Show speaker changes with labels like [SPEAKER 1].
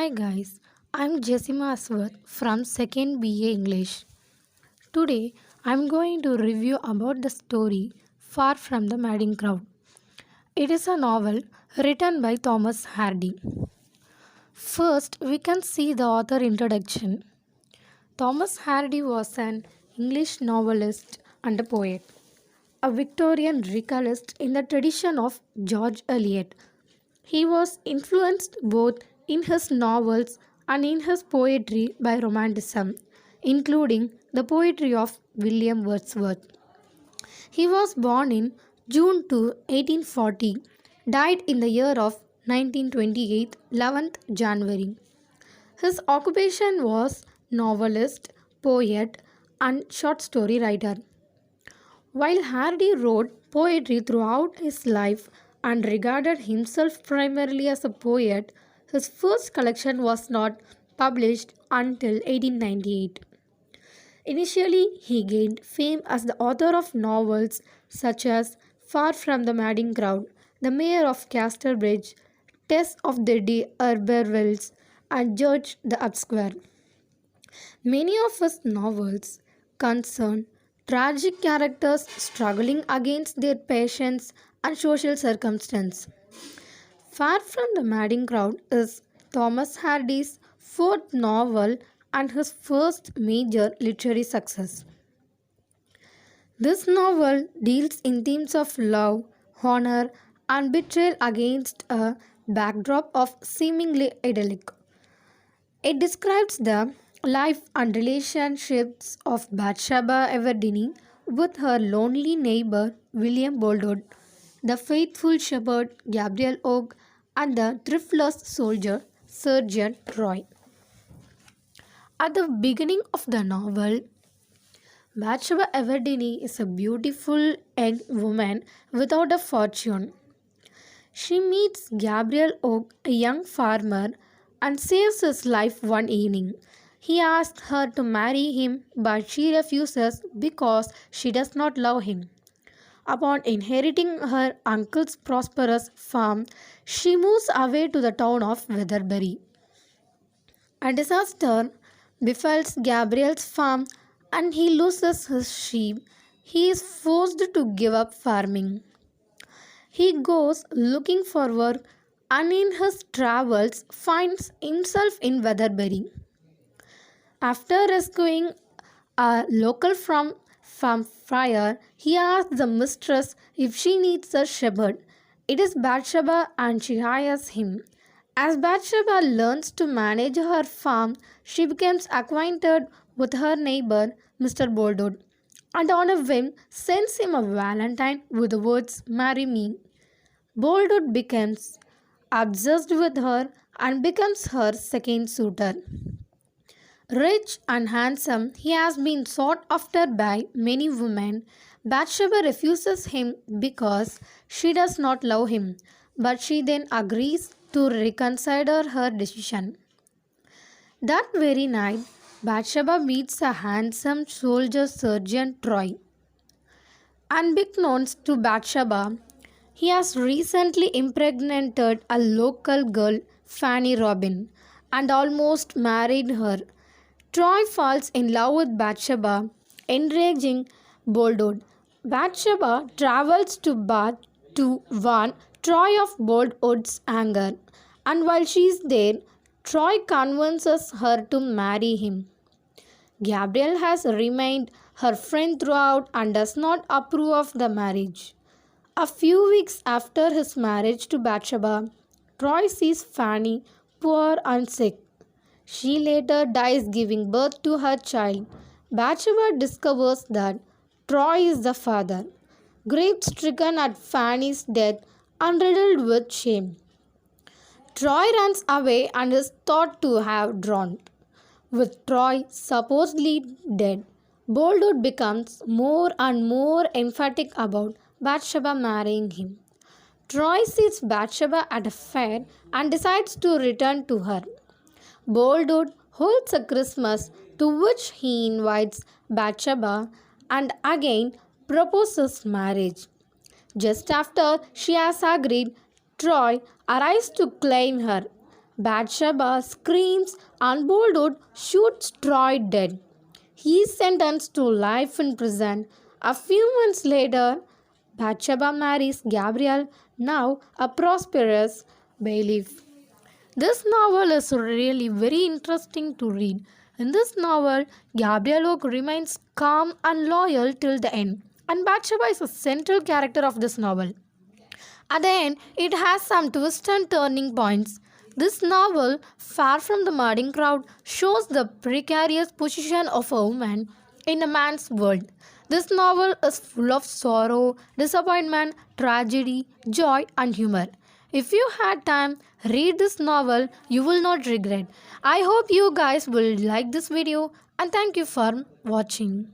[SPEAKER 1] Hi guys, I'm J.Jaseema Aswath from 2nd B.A English. Today I'm going to review about the story Far from the Madding Crowd. It is a novel written by Thomas Hardy. First, we can see the author introduction. Thomas Hardy was an English novelist and a poet, a Victorian recallist in the tradition of George Eliot. He was influenced both in his novels and in his poetry by Romanticism, including the poetry of William Wordsworth. He was born in June 1840, died in the year of 1928, 11th January. His occupation was novelist, poet, and short story writer. While Hardy wrote poetry throughout his life and regarded himself primarily as a poet, his first collection was not published until 1898. Initially, he gained fame as the author of novels such as Far from the Madding Crowd, The Mayor of Casterbridge, Tess of the D'Urbervilles, and Judge the Obscure. Many of his novels concern tragic characters struggling against their passions and social circumstance. Far from the Madding Crowd is Thomas Hardy's fourth novel and his first major literary success. This novel deals in themes of love, honor, and betrayal against a backdrop of seemingly idyllic. It describes the life and relationships of Bathsheba Everdeen with her lonely neighbor William Boldwood, the faithful shepherd Gabriel Oak, and the thriftless soldier Sergeant Roy. At the beginning of the novel, Bathsheba Everdeen is a beautiful young woman without a fortune. She meets Gabriel Oak, a young farmer, and saves his life one evening. He asks her to marry him, but she refuses because she does not love him. Upon inheriting her uncle's prosperous farm, she moves away to the town of Weatherbury. A disaster befalls Gabriel's farm and he loses his sheep. He is forced to give up farming. He goes looking for work and in his travels finds himself in Weatherbury. After rescuing a local from fire, he asks the mistress if she needs a shepherd. It is Bathsheba and she hires him. As Bathsheba learns to manage her farm, she becomes acquainted with her neighbor, Mr. Boldwood, and on a whim sends him a valentine with the words, "Marry me." Boldwood becomes obsessed with her and becomes her second suitor. Rich and handsome, he has been sought after by many women. Bathsheba refuses him because she does not love him, but she then agrees to reconsider her decision. That very night, Bathsheba meets a handsome soldier Sergeant Troy. Unbeknownst to Bathsheba, he has recently impregnated a local girl, Fanny Robin, and almost married her. Troy falls in love with Bathsheba, enraging Boldwood. Bathsheba travels to Bath to warn Troy of Boldwood's anger, and while she is there, Troy convinces her to marry him. Gabriel has remained her friend throughout and does not approve of the marriage. A few weeks after his marriage to Bathsheba, Troy sees Fanny poor and sick. She later dies giving birth to her child. Bathsheba discovers that Troy is the father. Grief-stricken at Fanny's death and riddled with shame, Troy runs away and is thought to have drowned. With Troy supposedly dead, Boldwood becomes more and more emphatic about Bathsheba marrying him. Troy sees Bathsheba at a fair and decides to return to her. Boldwood holds a Christmas to which he invites Bathsheba and again proposes marriage. Just after she has agreed, Troy arrives to claim her. Bathsheba screams and Boldwood shoots Troy dead. He is sentenced to life in prison. A few months later, Bathsheba marries Gabriel, now a prosperous bailiff. This novel is really very interesting to read. In this novel, Gabriel Oak remains calm and loyal till the end, and Bathsheba is a central character of this novel. At the end, it has some twists and turning points. This novel, Far from the Madding Crowd, shows the precarious position of a woman in a man's world. This novel is full of sorrow, disappointment, tragedy, joy, and humor. If you had time, read this novel, you will not regret. I hope you guys will like this video and thank you for watching.